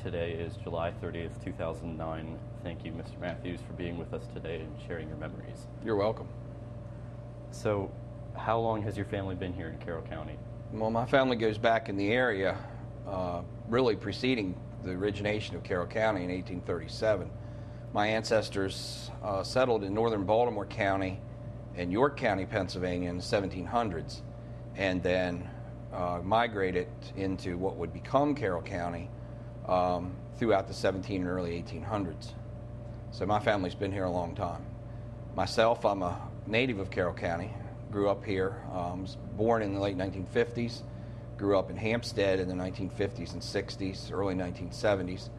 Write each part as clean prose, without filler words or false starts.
Today is July 30th, 2009. Thank you, Mr. Matthews, for being with us today and sharing your memories. You're welcome. So, how long has your family been here in Carroll County? Well, my family goes back in the area, really preceding the origination of Carroll County in 1837. My ancestors settled in northern Baltimore County and York County, Pennsylvania in the 1700s, and then migrated into what would become Carroll County throughout the 17 and early 1800s. So my family's been here a long time. Myself, I'm a native of Carroll County, grew up here, was born in the late 1950s, grew up in Hampstead in the 1950s and 60s, early 1970s,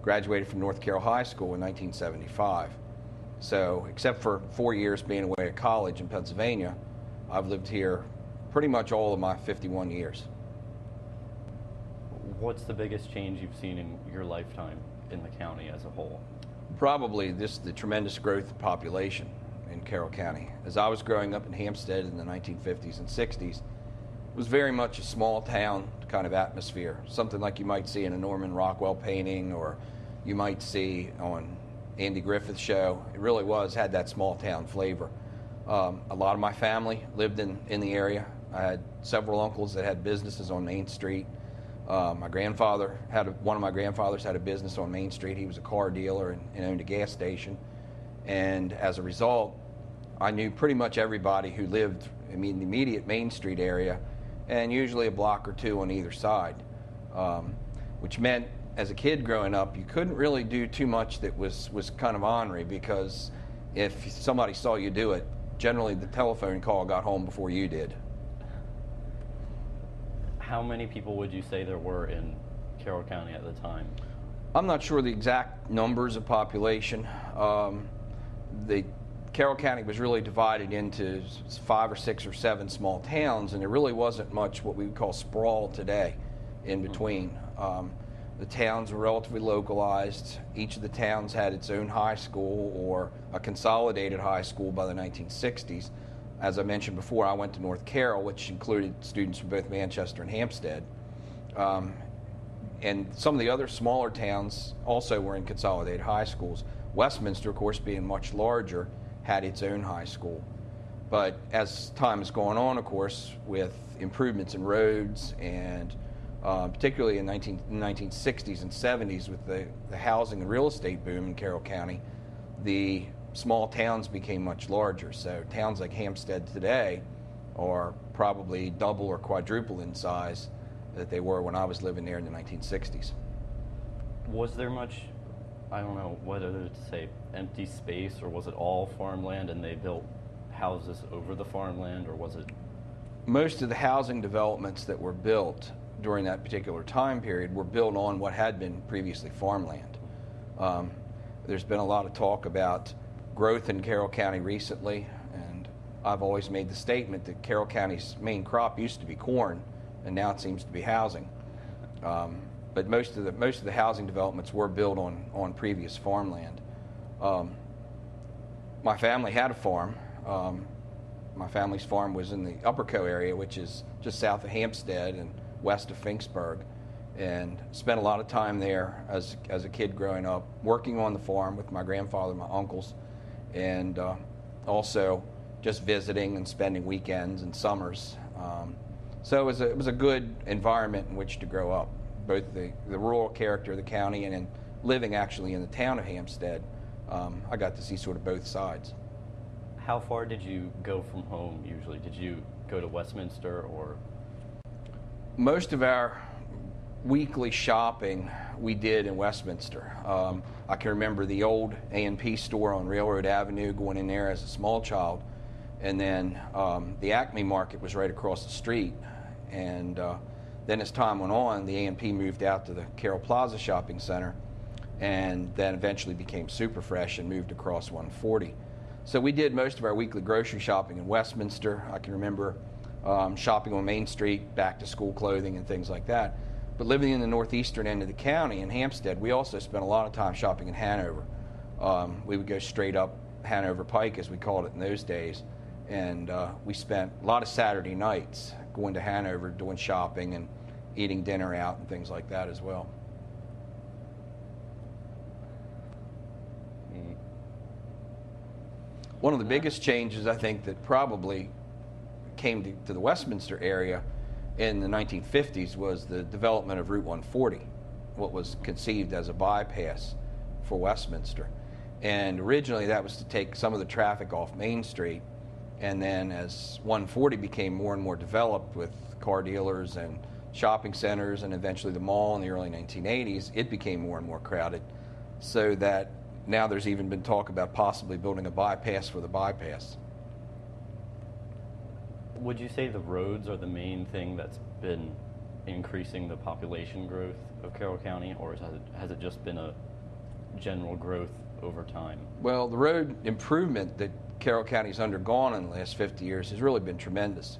graduated from North Carroll High School in 1975. So except for 4 years being away at college in Pennsylvania, I've lived here pretty much all of my 51 years. What's the biggest change you've seen in your lifetime in the county as a whole? Probably the tremendous growth of population in Carroll County. As I was growing up in Hampstead in the 1950s and 60s, it was very much a small town kind of atmosphere, something like you might see in a Norman Rockwell painting or you might see on Andy Griffith's show. It really had that small town flavor. A lot of my family lived in the area. I had several uncles that had businesses on Main Street. One of my grandfathers had a business on Main Street. He was a car dealer and owned a gas station. And as a result, I knew pretty much everybody who lived in the immediate Main Street area, and usually a block or two on either side, which meant as a kid growing up, you couldn't really do too much that was kind of ornery, because if somebody saw you do it, generally the telephone call got home before you did. How many people would you say there were in Carroll County at the time? I'm not sure the exact numbers of population. The Carroll County was really divided into 5 or 6 or 7 small towns, and there really wasn't much what we would call sprawl today in between. The towns were relatively localized. Each of the towns had its own high school or a consolidated high school by the 1960s. As I mentioned before, I went to North Carroll, which included students from both Manchester and Hampstead. And some of the other smaller towns also were in consolidated high schools. Westminster, of course, being much larger, had its own high school. But as time has gone on, of course, with improvements in roads and particularly in the 1960s and 70s with the housing and real estate boom in Carroll County, the small towns became much larger. So towns like Hampstead today are probably double or quadruple in size that they were when I was living there in the 1960s. Was there much, I don't know whether to say empty space, or was it all farmland and they built houses over the farmland, or was it? Most of the housing developments that were built during that particular time period were built on what had been previously farmland. There's been a lot of talk about growth in Carroll County recently, and I've always made the statement that Carroll County's main crop used to be corn, and now it seems to be housing. But most of the housing developments were built on previous farmland. My family had a farm. My family's farm was in the Upperco area, which is just south of Hampstead and west of Finksburg, and spent a lot of time there as a kid growing up, working on the farm with my grandfather and my uncles, and also just visiting and spending weekends and summers. So it was a good environment in which to grow up, both the rural character of the county and in living actually in the town of Hampstead. I got to see sort of both sides. How far did you go from home usually? Did you go to Westminster or? Most of our weekly shopping we did in Westminster. I can remember the old A&P store on Railroad Avenue, going in there as a small child, and then the Acme Market was right across the street. And then as time went on, the A&P moved out to the Carroll Plaza Shopping Center, and then eventually became Superfresh and moved across 140. So we did most of our weekly grocery shopping in Westminster. I can remember shopping on Main Street, back to school clothing and things like that. But living in the northeastern end of the county in Hampstead, we also spent a lot of time shopping in Hanover. We would go straight up Hanover Pike, as we called it in those days, and we spent a lot of Saturday nights going to Hanover, doing shopping and eating dinner out and things like that as well. One of the biggest changes, I think, that probably came to the Westminster area in the 1950s was the development of Route 140, what was conceived as a bypass for Westminster. And originally that was to take some of the traffic off Main Street, and then as 140 became more and more developed with car dealers and shopping centers and eventually the mall in the early 1980s, it became more and more crowded, so that now there's even been talk about possibly building a bypass for the bypass. Would you say the roads are the main thing that's been increasing the population growth of Carroll County, or has it just been a general growth over time? Well, the road improvement that Carroll County's undergone in the last 50 years has really been tremendous.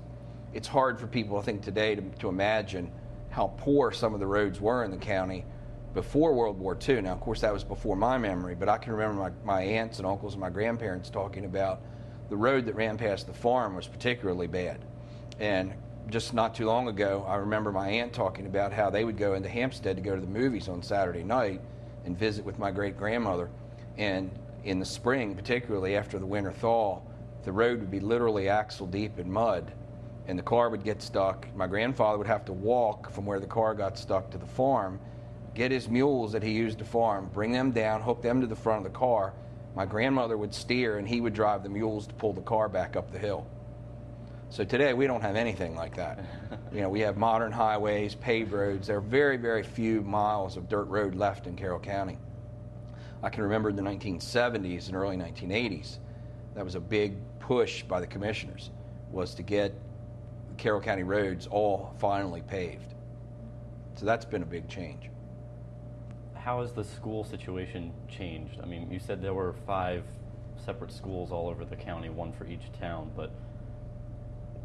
It's hard for people, I think, today to imagine how poor some of the roads were in the county before World War II. Now, of course, that was before my memory, but I can remember my aunts and uncles and my grandparents talking about the road that ran past the farm was particularly bad. And just not too long ago, I remember my aunt talking about how they would go into Hampstead to go to the movies on Saturday night and visit with my great-grandmother. And in the spring, particularly after the winter thaw, the road would be literally axle deep in mud, and the car would get stuck. My grandfather would have to walk from where the car got stuck to the farm, get his mules that he used to farm, bring them down, hook them to the front of the car. My grandmother would steer, and he would drive the mules to pull the car back up the hill. So today, we don't have anything like that. You know, we have modern highways, paved roads. There are very, very few miles of dirt road left in Carroll County. I can remember in the 1970s and early 1980s, that was a big push by the commissioners, was to get Carroll County roads all finally paved. So that's been a big change. How has the school situation changed? I mean, you said there were 5 separate schools all over the county, one for each town, but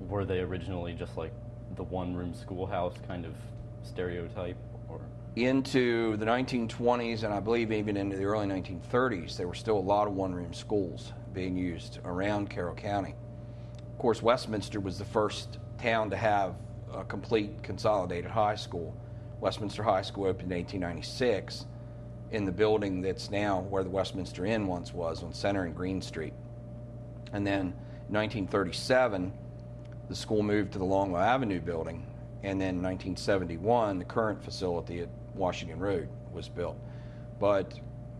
were they originally just like the one-room schoolhouse kind of stereotype? Or into the 1920s, and I believe even into the early 1930s, there were still a lot of one-room schools being used around Carroll County. Of course, Westminster was the first town to have a complete consolidated high school. Westminster High School opened in 1896 in the building that's now where the Westminster Inn once was, on Center and Green Street. And then in 1937, the school moved to the Longlow Avenue building, and then in 1971, the current facility at Washington Road was built. But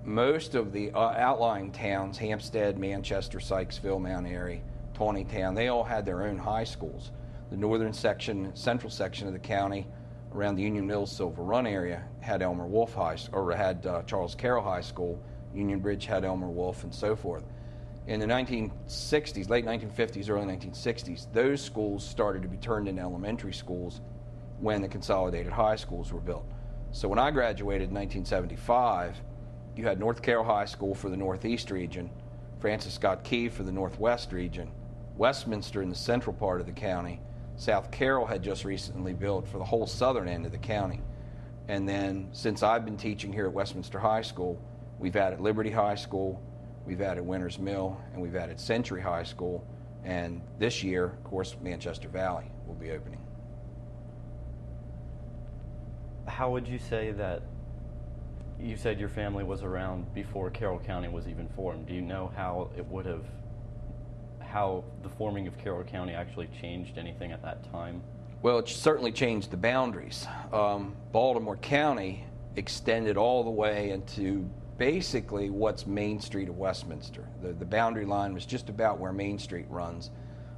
most of the outlying towns, Hampstead, Manchester, Sykesville, Mount Airy, Tawnytown, they all had their own high schools. The northern section, central section of the county, around the Union Mills, Silver Run area, had Elmer Wolff High, or had Charles Carroll High School. Union Bridge had Elmer Wolff, and so forth. In the 1960s, late 1950s, early 1960s, those schools started to be turned into elementary schools when the consolidated high schools were built. So when I graduated in 1975, you had North Carroll High School for the Northeast region, Francis Scott Key for the Northwest region, Westminster in the central part of the county, South Carroll had just recently built for the whole southern end of the county. And then since I've been teaching here at Westminster High School, we've added Liberty High School, we've added Winters Mill, and we've added Century High School. And this year, of course, Manchester Valley will be opening. how would you say that, you said your family was around before Carroll County was even formed. Do you know how it would have, how the forming of Carroll County actually changed anything at that time? Well, it certainly changed the boundaries. Baltimore County extended all the way into basically what's Main Street of Westminster. The boundary line was just about where Main Street runs,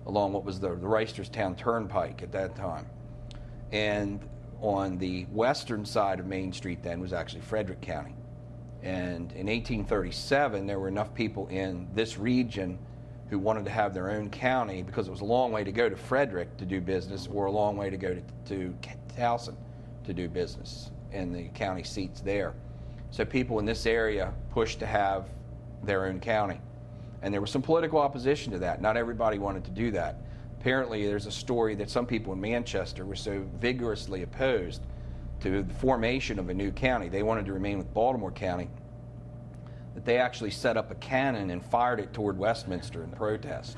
along what was the Reisterstown Turnpike at that time. And on the western side of Main Street then was actually Frederick County. And in 1837, there were enough people in this region who wanted to have their own county because it was a long way to go to Frederick to do business or a long way to go to Towson to do business and the county seats there. So people in this area pushed to have their own county. And there was some political opposition to that. Not everybody wanted to do that. Apparently, there's a story that some people in Manchester were so vigorously opposed to the formation of a new county, they wanted to remain with Baltimore County, that they actually set up a cannon and fired it toward Westminster in protest.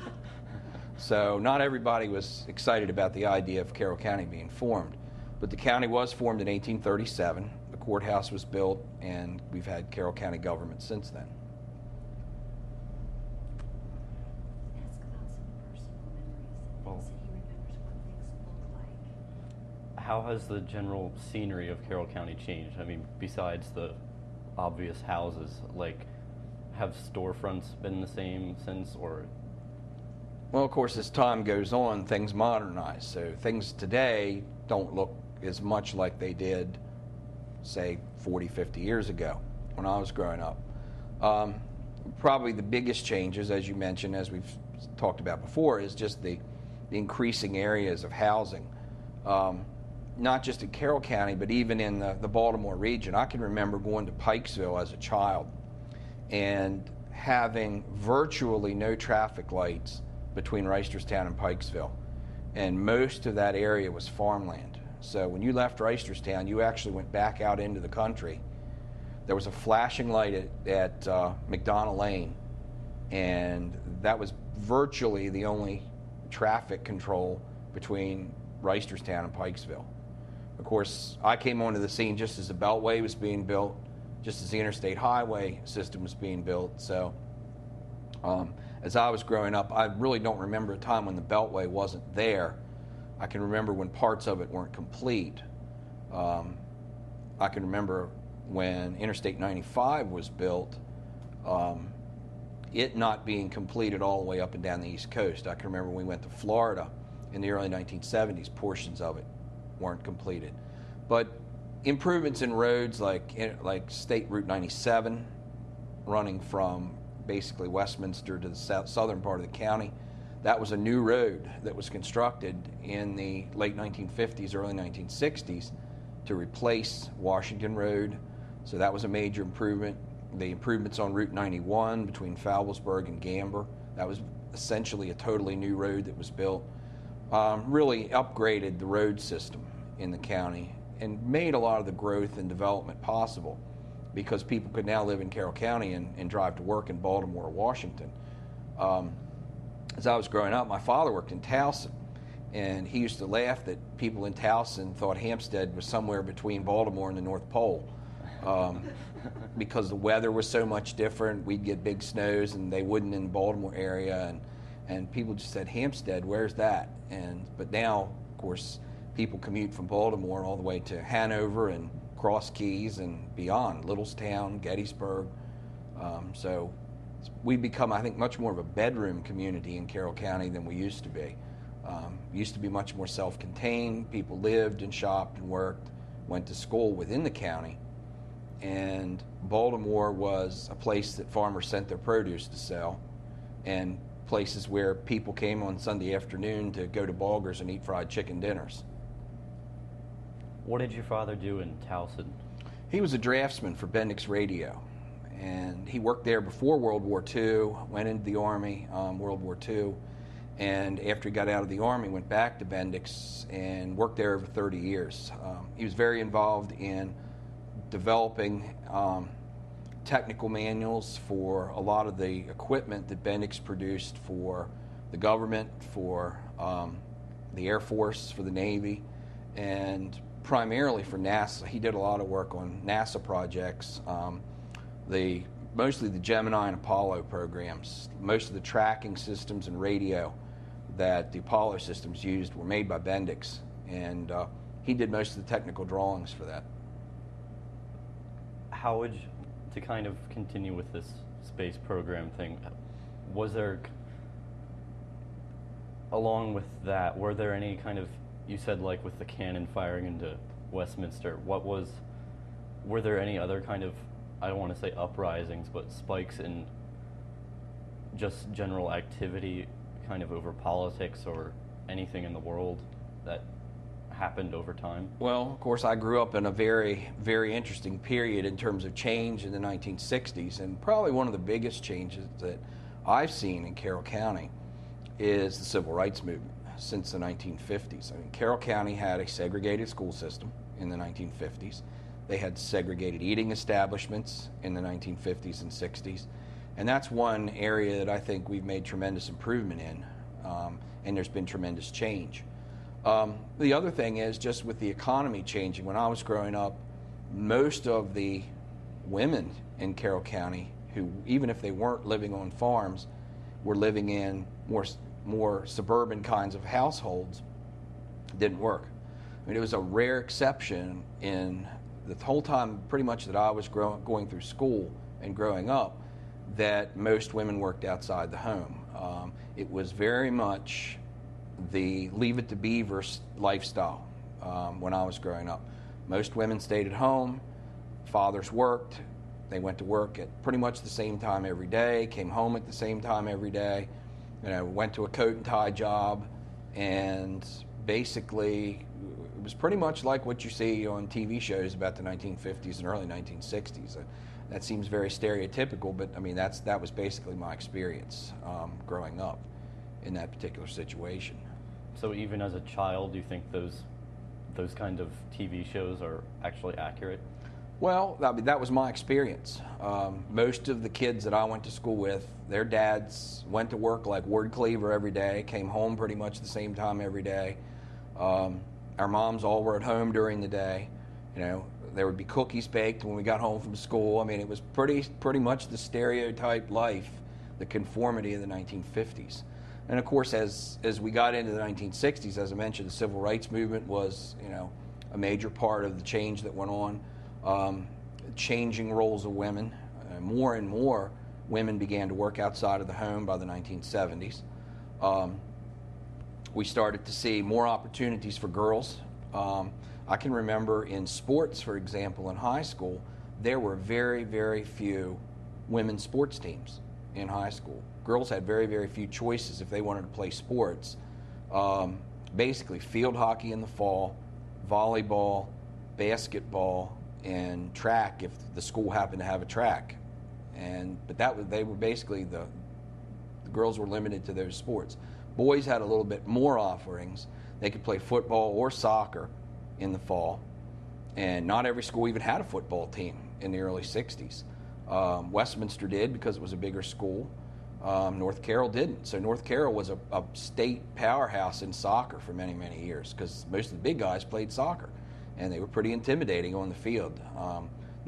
So not everybody was excited about the idea of Carroll County being formed. But the county was formed in 1837. The courthouse was built, and we've had Carroll County government since then. How has the general scenery of Carroll County changed? I mean, besides the obvious houses, like, have storefronts been the same since, or? Well, of course, as time goes on, things modernize. So things today don't look as much like they did, say, 40, 50 years ago when I was growing up. Probably the biggest changes, as you mentioned, as we've talked about before, is just the increasing areas of housing. Not just in Carroll County, but even in the Baltimore region. I can remember going to Pikesville as a child and having virtually no traffic lights between Reisterstown and Pikesville. And most of that area was farmland. So when you left Reisterstown, you actually went back out into the country. There was a flashing light at McDonald Lane, and that was virtually the only traffic control between Reisterstown and Pikesville. Of course, I came onto the scene just as the Beltway was being built, just as the interstate highway system was being built. So as I was growing up, I really don't remember a time when the Beltway wasn't there. I can remember when parts of it weren't complete. I can remember when Interstate 95 was built, it not being completed all the way up and down the East Coast. I can remember when we went to Florida in the early 1970s, portions of it weren't completed. But improvements in roads like State Route 97, running from basically Westminster to the southern part of the county, that was a new road that was constructed in the late 1950s, early 1960s to replace Washington Road. So that was a major improvement. The improvements on Route 91 between Foulsburg and Gamber, that was essentially a totally new road that was built. Really upgraded the road system in the county and made a lot of the growth and development possible because people could now live in Carroll County and drive to work in Baltimore or Washington. As I was growing up, my father worked in Towson, and he used to laugh that people in Towson thought Hampstead was somewhere between Baltimore and the North Pole. Because the weather was so much different. We'd get big snows and they wouldn't in the Baltimore area, and people just said, Hampstead, where's that? But now, of course, people commute from Baltimore all the way to Hanover and Cross Keys and beyond, Littlestown, Gettysburg. So we've become, I think, much more of a bedroom community in Carroll County than we used to be. Used to be much more self-contained. People lived and shopped and worked, went to school within the county. And Baltimore was a place that farmers sent their produce to sell, and places where people came on Sunday afternoon to go to Bulgars and eat fried chicken dinners. What did your father do in Towson? He was a draftsman for Bendix Radio, and he worked there before World War II, went into the Army, World War II, and after he got out of the Army, went back to Bendix and worked there over 30 years. He was very involved in developing technical manuals for a lot of the equipment that Bendix produced for the government, for the Air Force, for the Navy, and primarily for NASA. He did a lot of work on NASA projects, mostly the Gemini and Apollo programs. Most of the tracking systems and radio that the Apollo systems used were made by Bendix, and he did most of the technical drawings for that. How would you, to kind of continue with this space program thing, was there, along with that, were there any kind of, you said like with the cannon firing into Westminster, were there any other kind of, I don't want to say uprisings, but spikes in just general activity kind of over politics or anything in the world that happened over time? Well, of course, I grew up in a very, very interesting period in terms of change in the 1960s, and probably one of the biggest changes that I've seen in Carroll County is the civil rights movement since the 1950s. I mean, Carroll County had a segregated school system in the 1950s. They had segregated eating establishments in the 1950s and 60s, and that's one area that I think we've made tremendous improvement in, and there's been tremendous change. The other thing is just with the economy changing. When I was growing up, most of the women in Carroll County who, even if they weren't living on farms, were living in more suburban kinds of households, didn't work. I mean, it was a rare exception in the whole time pretty much that I was going through school and growing up that most women worked outside the home. It was very much the Leave It to Beaver lifestyle when I was growing up. Most women stayed at home, fathers worked, they went to work at pretty much the same time every day, came home at the same time every day, went to a coat and tie job, and basically it was pretty much like what you see on TV shows about the 1950s and early 1960s. That seems very stereotypical, but I mean that was basically my experience growing up in that particular situation. So even as a child, do you think those kind of TV shows are actually accurate? Well, I mean, that was my experience. Most of the kids that I went to school with, their dads went to work like word cleaver every day, came home pretty much the same time every day. Our moms all were at home during the day. There would be cookies baked when we got home from school. I mean, it was pretty much the stereotype life, the conformity of the 1950s. And of course, as we got into the 1960s, as I mentioned, the civil rights movement was, a major part of the change that went on. Changing roles of women. More and more women began to work outside of the home by the 1970s. We started to see more opportunities for girls. I can remember in sports, for example, in high school, there were very, very few women's sports teams in high school. Girls had very, very few choices if they wanted to play sports. Basically, field hockey in the fall, volleyball, basketball, and track if the school happened to have a track. But they were basically the girls were limited to those sports. Boys had a little bit more offerings. They could play football or soccer in the fall, and not every school even had a football team in the early 60s. Westminster did because it was a bigger school. North Carroll didn't. So North Carroll was a state powerhouse in soccer for many, many years because most of the big guys played soccer, and they were pretty intimidating on the field.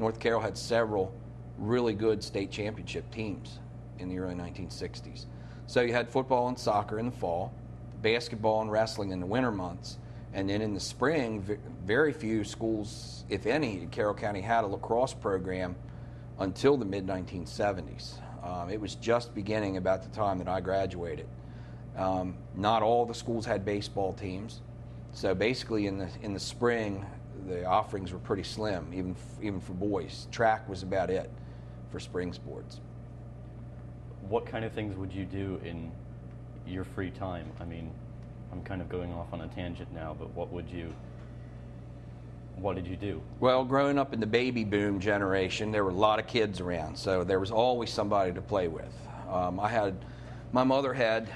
North Carroll had several really good state championship teams in the early 1960s. So you had football and soccer in the fall, basketball and wrestling in the winter months, and then in the spring, very few schools, if any, in Carroll County had a lacrosse program until the mid-1970s. It was just beginning about the time that I graduated. Not all the schools had baseball teams, so basically in the spring, the offerings were pretty slim, even for boys. Track was about it for spring sports. What kind of things would you do in your free time? I mean, I'm kind of going off on a tangent now, but what did you do? Well, growing up in the baby boom generation, there were a lot of kids around, so there was always somebody to play with. My mother had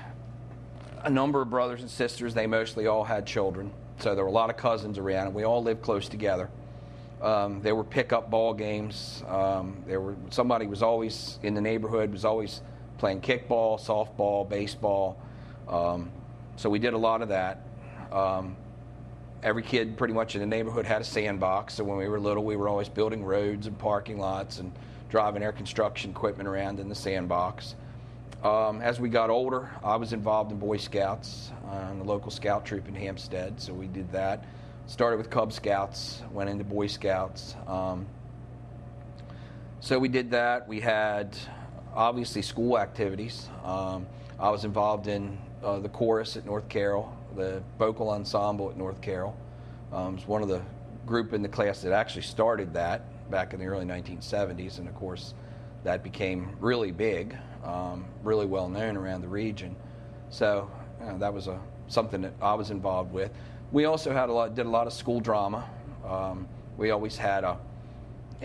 a number of brothers and sisters. They mostly all had children, so there were a lot of cousins around, and we all lived close together. There were pickup ball games. Somebody was always in the neighborhood, was always playing kickball, softball, baseball. So we did a lot of that. Every kid pretty much in the neighborhood had a sandbox, so when we were little, we were always building roads and parking lots and driving our construction equipment around in the sandbox. As we got older, I was involved in Boy Scouts, in the local scout troop in Hampstead, so we did that. Started with Cub Scouts, went into Boy Scouts. So we did that. We had, obviously, school activities. I was involved in the chorus at North Carroll, the vocal ensemble at North Carroll. I was one of the group in the class that actually started that back in the early 1970s, and of course that became really big, really well known around the region. So that was something that I was involved with. We also did a lot of school drama. We always had an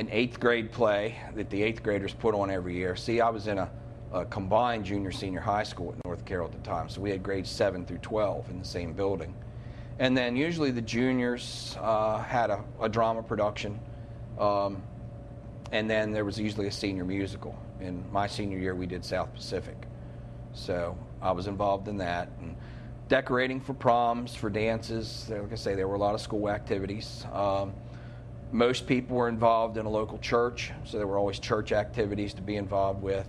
8th grade play that the 8th graders put on every year. See, I was in a combined junior-senior high school at North Carroll at the time, so we had grades 7 through 12 in the same building. And then usually the juniors had a drama production, and then there was usually a senior musical. In my senior year, we did South Pacific. So I was involved in that. And decorating for proms, for dances. Like I say, there were a lot of school activities. Most people were involved in a local church, so there were always church activities to be involved with.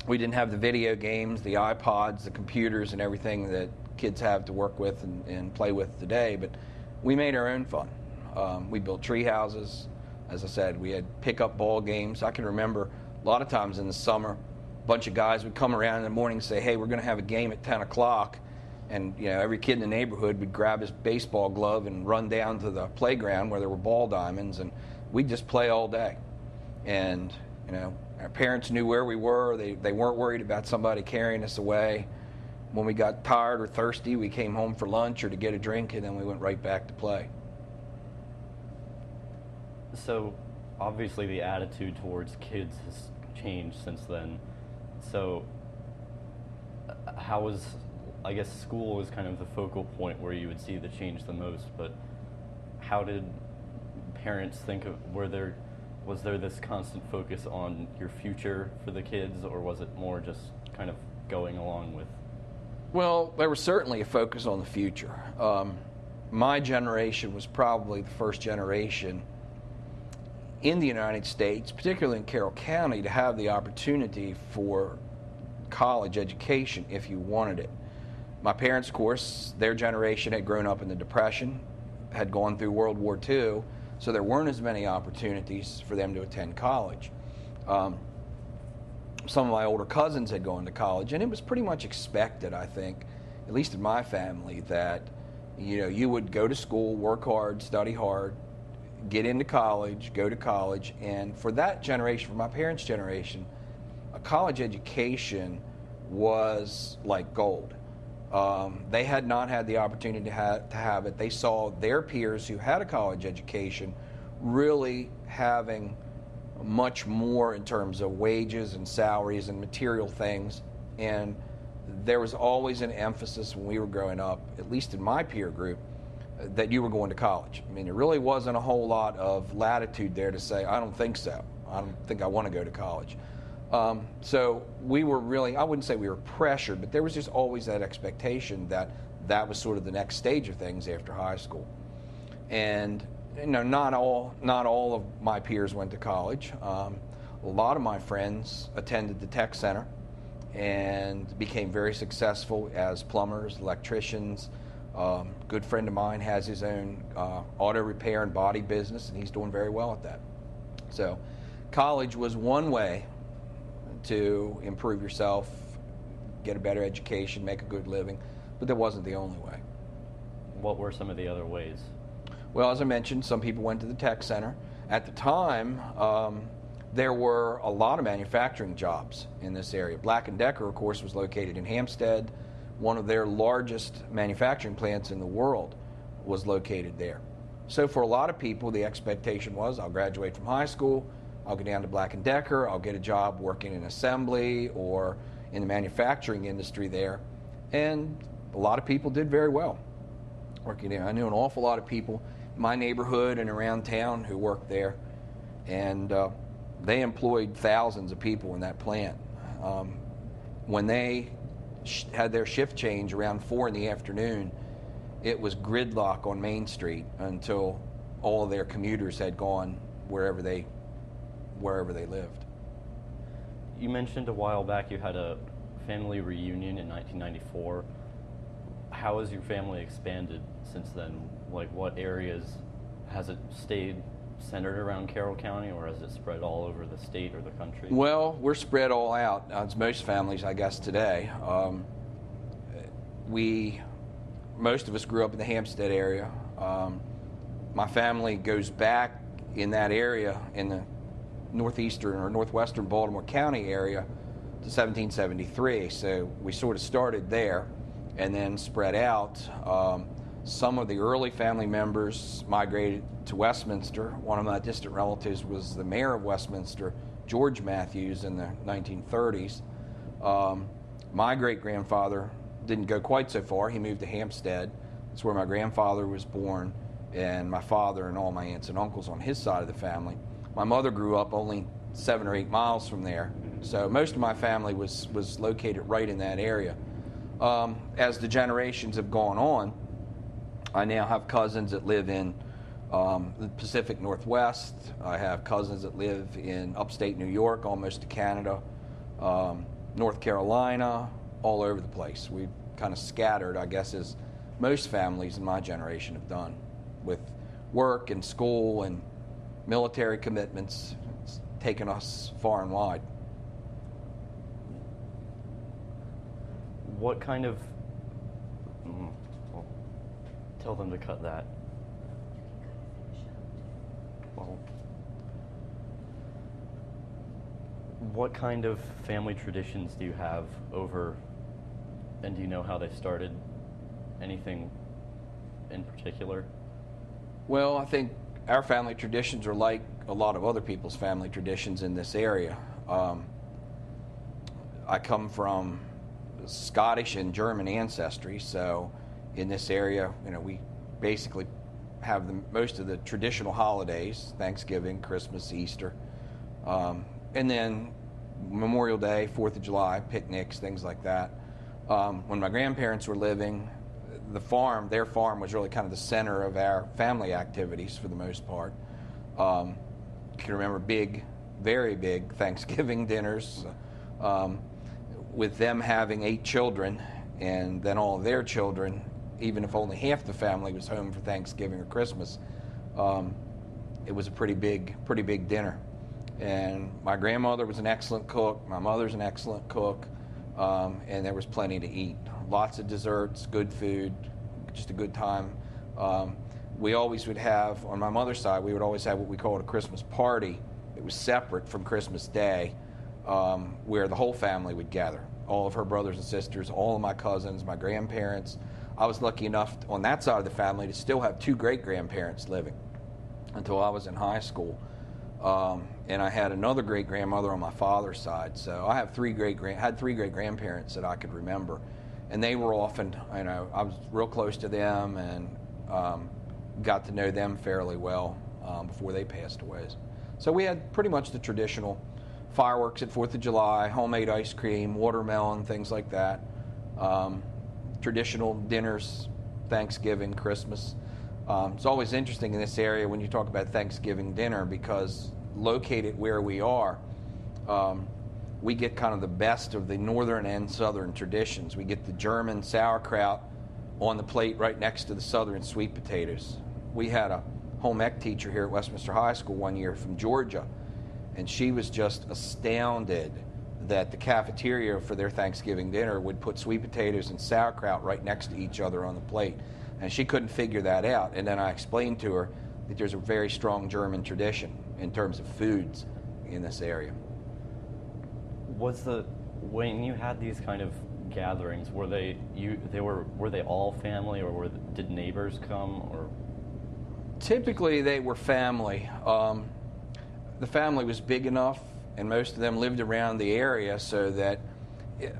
We didn't have the video games, the iPods, the computers, and everything that kids have to work with and play with today, but we made our own fun. We built tree houses. As I said, we had pickup ball games. I can remember a lot of times in the summer, a bunch of guys would come around in the morning and say, hey, we're going to have a game at 10 o'clock. And every kid in the neighborhood would grab his baseball glove and run down to the playground where there were ball diamonds, and we'd just play all day. And our parents knew where we were. They weren't worried about somebody carrying us away. When we got tired or thirsty, we came home for lunch or to get a drink, and then we went right back to play. So obviously the attitude towards kids has changed since then. So how was, I guess school is kind of the focal point where you would see the change the most, but how did parents think of, was there this constant focus on your future for the kids, or was it more just kind of going along with? Well, there was certainly a focus on the future. My generation was probably the first generation in the United States, particularly in Carroll County, to have the opportunity for college education if you wanted it. My parents, of course, their generation had grown up in the Depression, had gone through World War II, so there weren't as many opportunities for them to attend college. Some of my older cousins had gone to college, and it was pretty much expected, I think, at least in my family, that you would go to school, work hard, study hard, get into college, go to college, and for that generation, for my parents' generation, a college education was like gold. They had not had the opportunity to have it. They saw their peers who had a college education really having much more in terms of wages and salaries and material things, and there was always an emphasis when we were growing up, at least in my peer group, that you were going to college. I mean, there really wasn't a whole lot of latitude there to say, I don't think so. I don't think I want to go to college. So we were really, I wouldn't say we were pressured, but there was just always that expectation that that was sort of the next stage of things after high school. And not all of my peers went to college. A lot of my friends attended the tech center and became very successful as plumbers, electricians. Good friend of mine has his own auto repair and body business, and he's doing very well at that. So college was one way to improve yourself, get a better education, make a good living, but that wasn't the only way. What were some of the other ways? Well, as I mentioned, some people went to the tech center. At the time, there were a lot of manufacturing jobs in this area. Black & Decker, of course, was located in Hampstead. One of their largest manufacturing plants in the world was located there. So for a lot of people, the expectation was, I'll graduate from high school, I'll go down to Black & Decker, I'll get a job working in assembly or in the manufacturing industry there. And a lot of people did very well working there. I knew an awful lot of people in my neighborhood and around town who worked there, and they employed thousands of people in that plant. When they had their shift change around 4 in the afternoon, it was gridlock on Main Street until all of their commuters had gone wherever they lived. You mentioned a while back you had a family reunion in 1994. How has your family expanded since then? Like, what areas has it stayed centered around Carroll County, or has it spread all over the state or the country? Well, we're spread all out, as most families, I guess, today. Most of us grew up in the Hampstead area. My family goes back in that area, in the northeastern or northwestern Baltimore County area, to 1773. So we sort of started there and then spread out. Some of the early family members migrated to Westminster. One of my distant relatives was the mayor of Westminster, George Matthews, in the 1930s. My great-grandfather didn't go quite so far. He moved to Hampstead. That's where my grandfather was born, and my father and all my aunts and uncles on his side of the family. My mother grew up only 7 or 8 miles from there, so most of my family was located right in that area. As the generations have gone on, I now have cousins that live in the Pacific Northwest. I have cousins that live in upstate New York, almost to Canada. North Carolina, all over the place. We've kind of scattered, I guess, as most families in my generation have done, with work and school and military commitments. It's taken us far and wide. What kind of... well, tell them to cut that. Well, what kind of family traditions do you have over, and do you know how they started? Anything in particular? Well, I think our family traditions are like a lot of other people's family traditions in this area. I come from Scottish and German ancestry, so in this area, we basically have most of the traditional holidays: Thanksgiving, Christmas, Easter, and then Memorial Day, 4th of July, picnics, things like that. When my grandparents were living, their farm was really kind of the center of our family activities for the most part. You can remember very big Thanksgiving dinners, with them having 8 children, and then all of their children, even if only half the family was home for Thanksgiving or Christmas. It was a pretty big dinner. And my grandmother was an excellent cook. My mother's an excellent cook. And there was plenty to eat. Lots of desserts, good food, just a good time. We always would have, on my mother's side, we would always have what we called a Christmas party. It was separate from Christmas Day, where the whole family would gather. All of her brothers and sisters, all of my cousins, my grandparents. I was lucky enough on that side of the family to still have 2 great-grandparents living until I was in high school. And I had another great-grandmother on my father's side. So I have 3 great-grandparents that I could remember. And they were often, I was real close to them and got to know them fairly well before they passed away. So we had pretty much the traditional fireworks at 4th of July, homemade ice cream, watermelon, things like that. Traditional dinners, Thanksgiving, Christmas. It's always interesting in this area when you talk about Thanksgiving dinner, because located where we are, we get kind of the best of the northern and southern traditions. We get the German sauerkraut on the plate right next to the southern sweet potatoes. We had a home ec teacher here at Westminster High School one year from Georgia, and she was just astounded that the cafeteria for their Thanksgiving dinner would put sweet potatoes and sauerkraut right next to each other on the plate. And she couldn't figure that out. And then I explained to her that there's a very strong German tradition in terms of foods in this area. When you had these kind of gatherings, were they all family, or did neighbors come, or? Typically they were family. The family was big enough, and most of them lived around the area, so that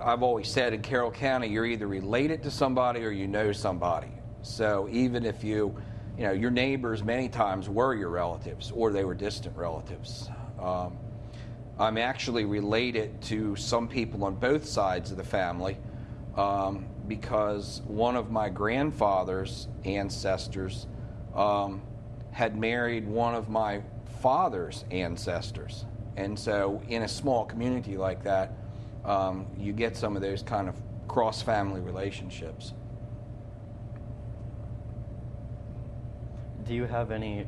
I've always said in Carroll County, you're either related to somebody or you know somebody. So even if your neighbors many times were your relatives, or they were distant relatives. I'm actually related to some people on both sides of the family, because one of my grandfather's ancestors had married one of my father's ancestors. And so in a small community like that, you get some of those kind of cross-family relationships. Do you have any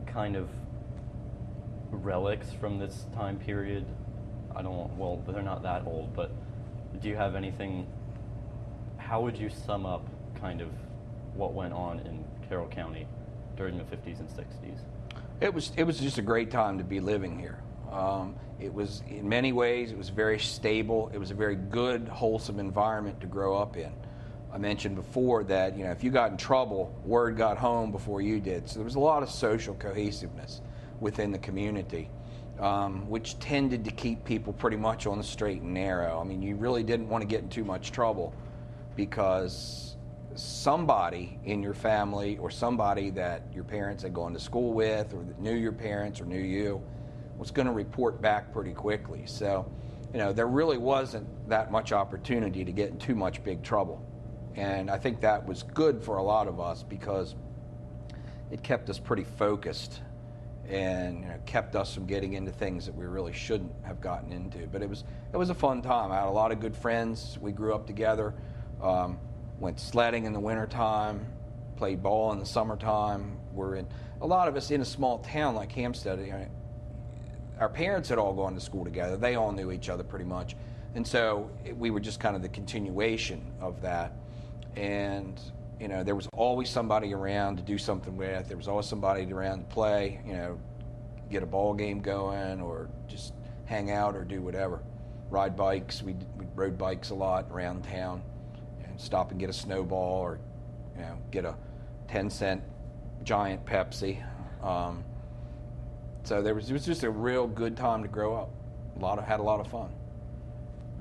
kind of relics from this time period? Well, they're not that old, but do you have anything? How would you sum up kind of what went on in Carroll County during the 50s and 60s? It was just a great time to be living here. It was, in many ways, it was very stable. It was a very good, wholesome environment to grow up in. I mentioned before that, if you got in trouble, word got home before you did. So there was a lot of social cohesiveness within the community, which tended to keep people pretty much on the straight and narrow. I mean, you really didn't want to get in too much trouble, because somebody in your family, or somebody that your parents had gone to school with, or that knew your parents or knew you, was going to report back pretty quickly. So, there really wasn't that much opportunity to get in too much big trouble. And I think that was good for a lot of us, because it kept us pretty focused and kept us from getting into things that we really shouldn't have gotten into. But it was a fun time. I had a lot of good friends. We grew up together, went sledding in the wintertime, played ball in the summertime. A lot of us in a small town like Hampstead, our parents had all gone to school together. They all knew each other pretty much. And so we were just kind of the continuation of that. And, there was always somebody around to do something with. There was always somebody around to play, get a ball game going or just hang out or do whatever. Ride bikes. We rode bikes a lot around town and stop and get a snowball or, get a 10-cent giant Pepsi. So it was just a real good time to grow up. Had a lot of fun.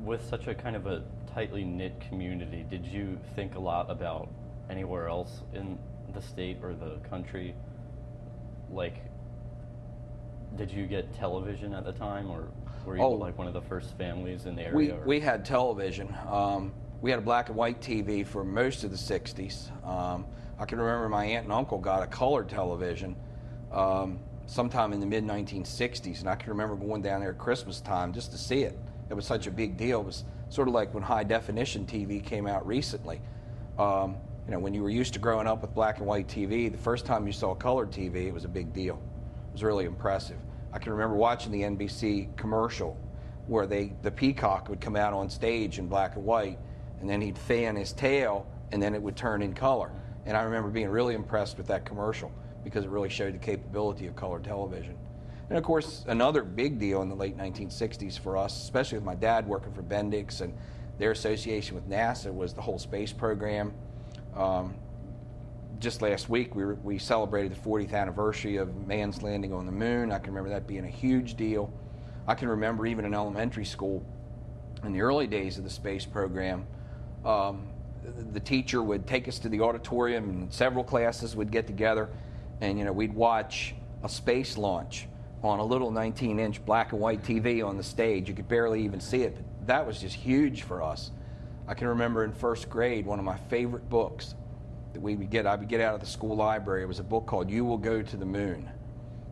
With such a kind of a tightly knit community, did you think a lot about anywhere else in the state or the country? Like, did you get television at the time, or were you like one of the first families in the area? We had television. We had a black and white TV for most of the 60s. I can remember my aunt and uncle got a colored television sometime in the mid-1960s, and I can remember going down there at Christmas time just to see it. It was such a big deal. It was sort of like when high-definition TV came out recently. When you were used to growing up with black and white TV, the first time you saw colored TV, it was a big deal. It was really impressive. I can remember watching the NBC commercial where the peacock would come out on stage in black and white, and then he'd fan his tail, and then it would turn in color. And I remember being really impressed with that commercial because it really showed the capability of color television. And of course, another big deal in the late 1960s for us, especially with my dad working for Bendix and their association with NASA, was the whole space program. Just last week, we celebrated the 40th anniversary of man's landing on the moon. I can remember that being a huge deal. I can remember even in elementary school, in the early days of the space program, the teacher would take us to the auditorium, and several classes would get together, and we'd watch a space launch on a little 19-inch black and white TV on the stage. You could barely even see it, but that was just huge for us. I can remember in first grade, one of my favorite books that I would get out of the school library. It was a book called You Will Go to the Moon.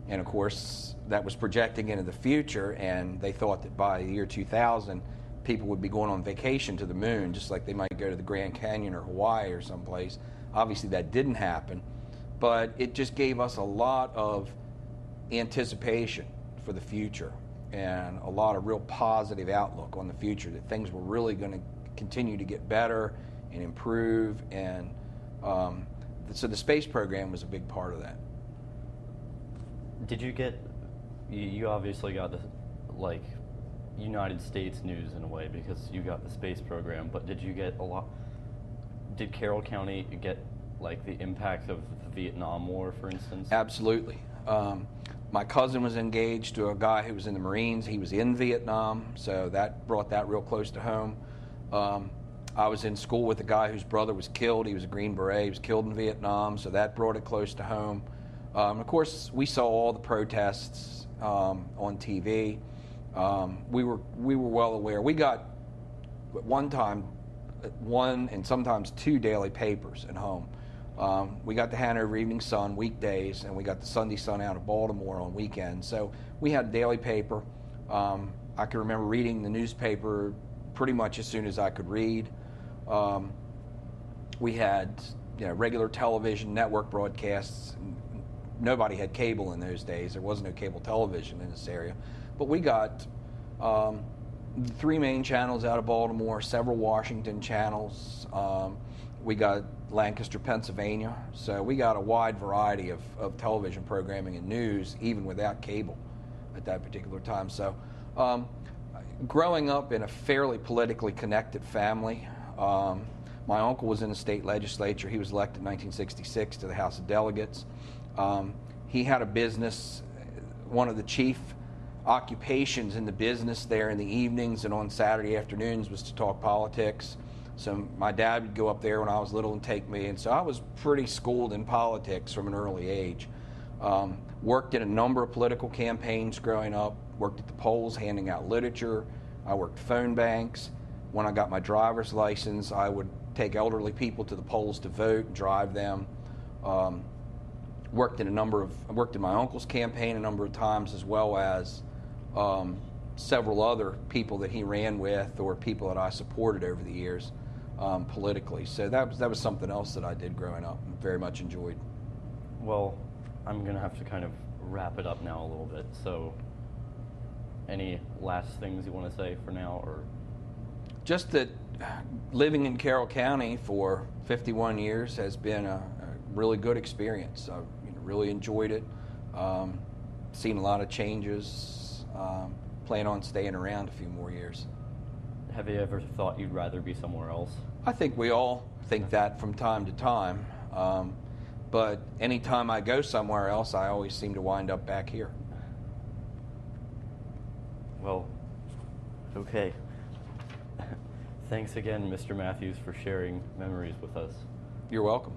And of course, that was projecting into the future, and they thought that by the year 2000, people would be going on vacation to the moon, just like they might go to the Grand Canyon or Hawaii or someplace. Obviously, that didn't happen, but it just gave us a lot of anticipation for the future and a lot of real positive outlook on the future, that things were really going to continue to get better and improve. And so the space program was a big part of that. Did you obviously got the United States news in a way because you got the space program, but did Carroll County get the impact of the Vietnam War, for instance? Absolutely. My cousin was engaged to a guy who was in the Marines. He was in Vietnam, so that brought that real close to home. I was in school with a guy whose brother was killed. He was a Green Beret. He was killed in Vietnam, so that brought it close to home. Of course, we saw all the protests on TV. We were well aware. We got, at one time, one and sometimes two daily papers at home. We got the Hanover Evening Sun weekdays, and we got the Sunday Sun out of Baltimore on weekends. So we had a daily paper. I can remember reading the newspaper pretty much as soon as I could read. We had regular television network broadcasts. Nobody had cable in those days. There was no cable television in this area. But we got the three main channels out of Baltimore, several Washington channels. We got Lancaster, Pennsylvania. So we got a wide variety of television programming and news, even without cable at that particular time. So growing up in a fairly politically connected family, my uncle was in the state legislature. He was elected in 1966 to the House of Delegates. He had a business. One of the chief occupations in the business there in the evenings and on Saturday afternoons was to talk politics. So my dad would go up there when I was little and take me, and so I was pretty schooled in politics from an early age. Worked in a number of political campaigns growing up, worked at the polls handing out literature. I worked phone banks. When I got my driver's license, I would take elderly people to the polls to vote and drive them. worked in I worked in my uncle's campaign a number of times, as well as several other people that he ran with or people that I supported over the years politically. So that was something else that I did growing up and very much enjoyed. Well, I'm going to have to kind of wrap it up now a little bit. So any last things you want to say for now? Or just that living in Carroll County for 51 years has been a really good experience. I really enjoyed it. Seen a lot of changes. Plan on staying around a few more years. Have you ever thought you'd rather be somewhere else? I think we all think that from time to time. But anytime I go somewhere else, I always seem to wind up back here. Well, okay. Thanks again, Mr. Matthews, for sharing memories with us. You're welcome.